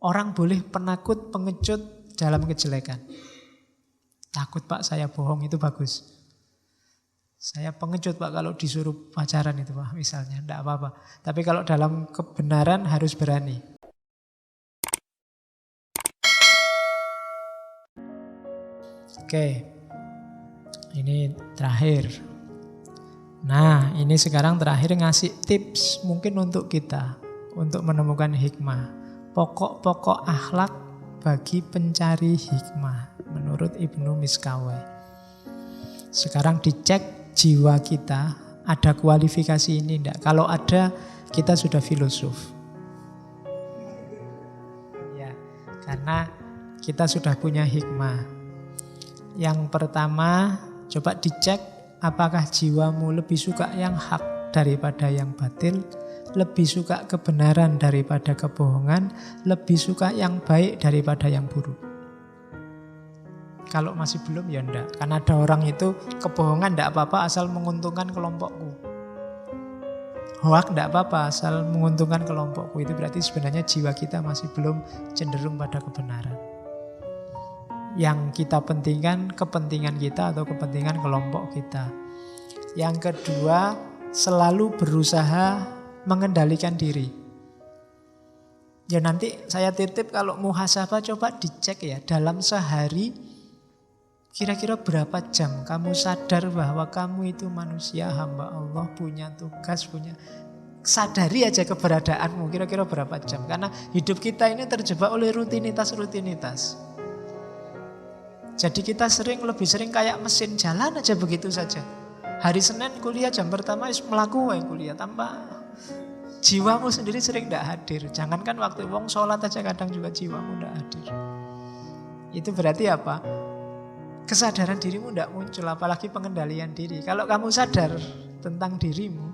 Orang boleh penakut, pengecut dalam kejelekan. Takut Pak saya bohong itu bagus. Saya pengecut Pak kalau disuruh pacaran itu Pak misalnya, tidak apa-apa. Tapi kalau dalam kebenaran harus berani. Oke, ini terakhir. Nah, ini sekarang terakhir ngasih tips mungkin untuk kita, untuk menemukan hikmah. Pokok-pokok akhlak bagi pencari hikmah menurut Ibnu Miskawai. Sekarang dicek jiwa kita, ada kualifikasi ini enggak? Kalau ada, kita sudah filosof. Ya, karena kita sudah punya hikmah. Yang pertama, coba dicek apakah jiwamu lebih suka yang hak daripada yang batil, lebih suka kebenaran daripada kebohongan, lebih suka yang baik daripada yang buruk. Kalau masih belum ya enggak. Karena ada orang itu kebohongan enggak apa-apa asal menguntungkan kelompokku. Hoak enggak apa-apa asal menguntungkan kelompokku. Itu berarti sebenarnya jiwa kita masih belum cenderung pada kebenaran. Yang kita pentingkan kepentingan kita atau kepentingan kelompok kita. Yang kedua, selalu berusaha mengendalikan diri. Ya nanti saya titip kalau muhasabah coba dicek ya. Dalam sehari kira-kira berapa jam kamu sadar bahwa kamu itu manusia hamba Allah, punya tugas, punya... Sadari aja keberadaanmu kira-kira berapa jam. Karena hidup kita ini terjebak oleh rutinitas-rutinitas. Jadi kita lebih sering kayak mesin jalan aja begitu saja. Hari Senin kuliah jam pertama melaku kuliah tanpa jiwamu sendiri sering tidak hadir. Jangankan waktu wong sholat aja kadang juga jiwamu tidak hadir. Itu berarti apa? Kesadaran dirimu tidak muncul, apalagi pengendalian diri. Kalau kamu sadar tentang dirimu,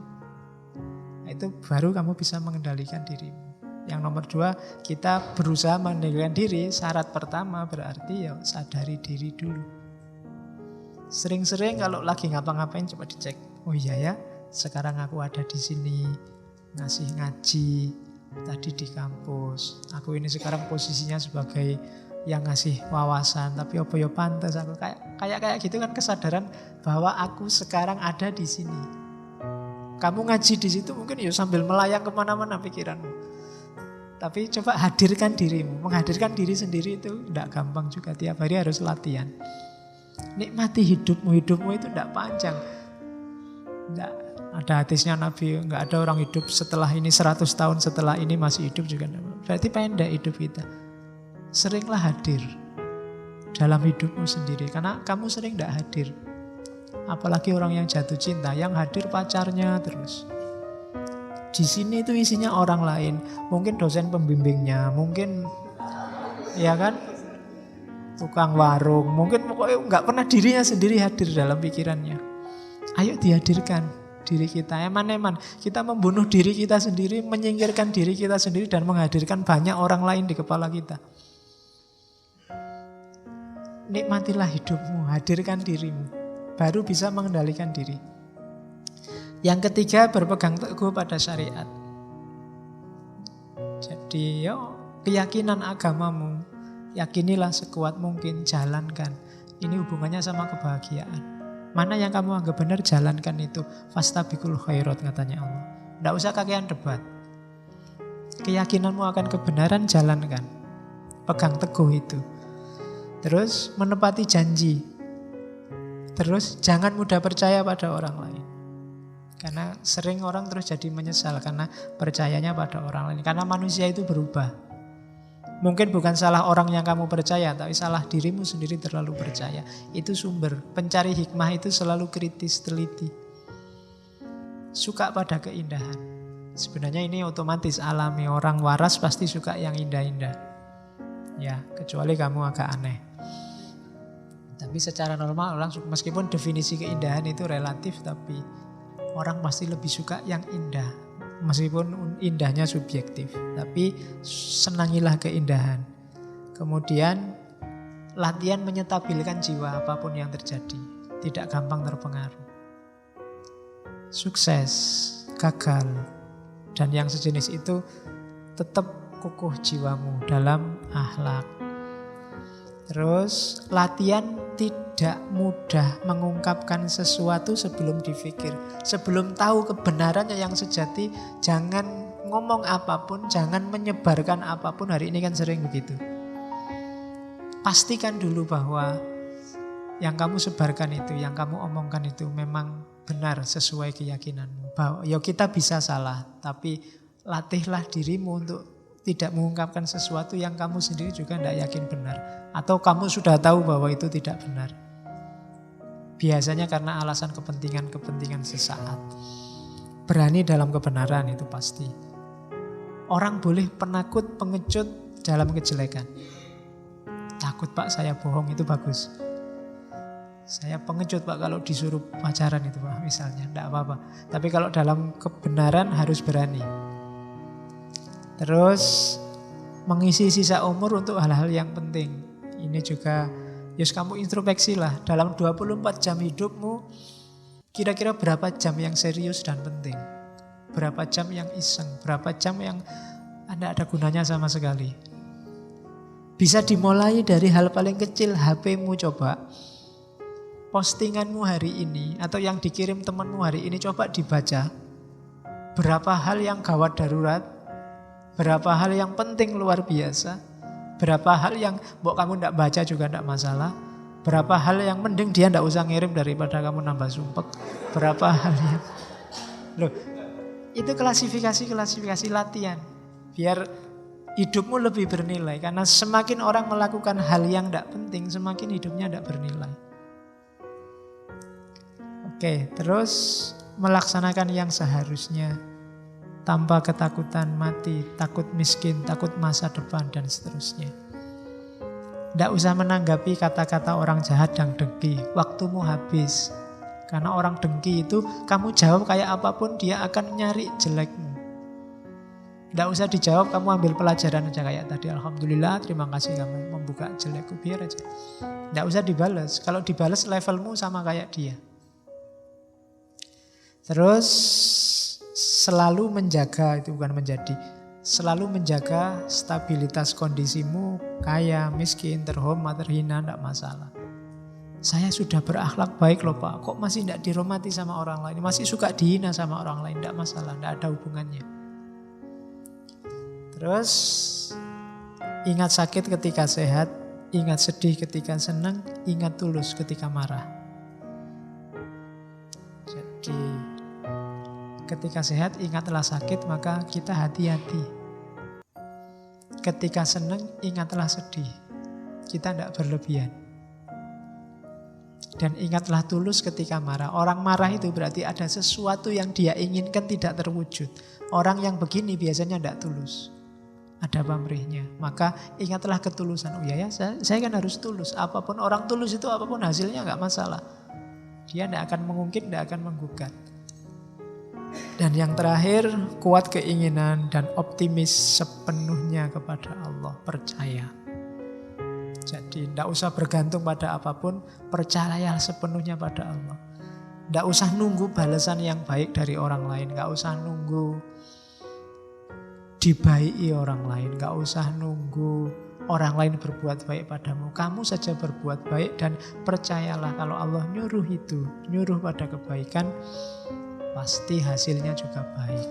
itu baru kamu bisa mengendalikan dirimu. Yang nomor dua, kita berusaha mengendalikan diri. Syarat pertama berarti ya sadari diri dulu. Sering-sering kalau lagi ngapa-ngapain coba dicek. Oh iya ya, sekarang aku ada di sini ngasih ngaji, tadi di kampus. Aku ini sekarang posisinya sebagai yang ngasih wawasan, tapi apa ya pantas aku kayak gitu kan kesadaran bahwa aku sekarang ada di sini. Kamu ngaji di situ mungkin ya sambil melayang kemana-mana pikiranmu. Tapi coba hadirkan dirimu. Menghadirkan diri sendiri itu tidak gampang juga. Tiap hari harus latihan. Nikmati hidupmu itu tidak panjang. Tidak ada hadisnya Nabi, nggak ada orang hidup setelah ini 100 tahun setelah ini masih hidup juga. Berarti pendek hidup kita. Seringlah hadir dalam hidupmu sendiri. Karena kamu sering tidak hadir. Apalagi orang yang jatuh cinta, yang hadir pacarnya terus. Di sini itu isinya orang lain. Mungkin dosen pembimbingnya, mungkin ya kan, tukang warung, mungkin pokoknya nggak pernah dirinya sendiri hadir dalam pikirannya. Ayo dihadirkan diri kita. Eman-eman kita membunuh diri kita sendiri, menyingkirkan diri kita sendiri dan menghadirkan banyak orang lain di kepala kita. Nikmatilah hidupmu, hadirkan dirimu, baru bisa mengendalikan diri. Yang ketiga, berpegang teguh pada syariat. Jadi keyakinan agamamu, yakinilah sekuat mungkin, jalankan. Ini hubungannya sama kebahagiaan. Mana yang kamu anggap benar, jalankan itu. Fastabiqul khairat katanya Allah. Tidak usah kakean debat. Keyakinanmu akan kebenaran, jalankan. Pegang teguh itu. Terus menepati janji. Terus jangan mudah percaya pada orang lain. Karena sering orang terus jadi menyesal karena percayanya pada orang lain. Karena manusia itu berubah. Mungkin bukan salah orang yang kamu percaya, tapi salah dirimu sendiri terlalu percaya. Itu sumber. Pencari hikmah itu selalu kritis, teliti. Suka pada keindahan. Sebenarnya ini otomatis alami. Orang waras pasti suka yang indah-indah. Ya, kecuali kamu agak aneh. Tapi secara normal orang, meskipun definisi keindahan itu relatif, tapi orang pasti lebih suka yang indah. Meskipun indahnya subjektif, tapi senangilah keindahan. Kemudian latihan menyetabilkan jiwa apapun yang terjadi. Tidak gampang terpengaruh. Sukses, gagal, dan yang sejenis itu tetap kukuh jiwamu dalam akhlak. Terus latihan tidak mudah mengungkapkan sesuatu sebelum dipikir. Sebelum tahu kebenarannya yang sejati, jangan ngomong apapun, jangan menyebarkan apapun. Hari ini kan sering begitu. Pastikan dulu bahwa yang kamu sebarkan itu, yang kamu omongkan itu memang benar sesuai keyakinanmu. Bahwa ya kita bisa salah, tapi latihlah dirimu untuk tidak mengungkapkan sesuatu yang kamu sendiri juga tidak yakin benar. Atau kamu sudah tahu bahwa itu tidak benar. Biasanya karena alasan kepentingan-kepentingan sesaat. Berani dalam kebenaran itu pasti. Orang boleh penakut, pengecut dalam kejelekan. Takut Pak saya bohong itu bagus. Saya pengecut Pak kalau disuruh pacaran itu Pak misalnya. Tidak apa-apa. Tapi kalau dalam kebenaran harus berani. Terus mengisi sisa umur untuk hal-hal yang penting. Ini juga kamu introspeksi lah. Dalam 24 jam hidupmu kira-kira berapa jam yang serius dan penting. Berapa jam yang iseng. Berapa jam yang tidak ada gunanya sama sekali. Bisa dimulai dari hal paling kecil, HP-mu coba. Postinganmu hari ini atau yang dikirim temanmu hari ini coba dibaca. Berapa hal yang gawat darurat, berapa hal yang penting luar biasa, berapa hal yang kamu tidak baca juga tidak masalah, berapa hal yang mending dia tidak usah ngirim daripada kamu nambah sumpek, berapa hal yang... Loh, itu klasifikasi latihan. Biar hidupmu lebih bernilai. Karena semakin orang melakukan hal yang tidak penting, semakin hidupnya tidak bernilai. Oke, terus melaksanakan yang seharusnya. Tanpa ketakutan mati, takut miskin, takut masa depan, dan seterusnya. Tidak usah menanggapi kata-kata orang jahat yang dengki. Waktumu habis. Karena orang dengki itu, kamu jawab kayak apapun, dia akan nyari jelekmu. Tidak usah dijawab, kamu ambil pelajaran aja kayak tadi. Alhamdulillah, terima kasih kamu membuka jelekku, biar aja. Tidak usah dibalas. Kalau dibalas levelmu sama kayak dia. Terus selalu menjaga, itu bukan menjadi, selalu menjaga stabilitas kondisimu, kaya, miskin, terhormat, terhina, tidak masalah. Saya sudah berakhlak baik loh Pak, kok masih tidak dihormati sama orang lain, masih suka dihina sama orang lain, tidak masalah, tidak ada hubungannya. Terus ingat sakit ketika sehat, ingat sedih ketika senang, ingat tulus ketika marah. Jadi ketika sehat ingatlah sakit, maka kita hati-hati. Ketika senang ingatlah sedih, kita tidak berlebihan. Dan ingatlah tulus ketika marah. Orang marah itu berarti ada sesuatu yang dia inginkan tidak terwujud. Orang yang begini biasanya tidak tulus. Ada pamrihnya. Maka ingatlah ketulusan. Oh ya, saya kan harus tulus. Apapun orang tulus itu apapun hasilnya nggak masalah. Dia tidak akan mengungkit, tidak akan menggugat. Dan yang terakhir, kuat keinginan dan optimis sepenuhnya kepada Allah. Percaya. Jadi tidak usah bergantung pada apapun. Percayalah sepenuhnya pada Allah. Tidak usah nunggu balasan yang baik dari orang lain. Tidak usah nunggu dibaiki orang lain, gak usah nunggu orang lain berbuat baik padamu. Kamu saja berbuat baik dan percayalah kalau Allah nyuruh itu, nyuruh pada kebaikan, pasti hasilnya juga baik.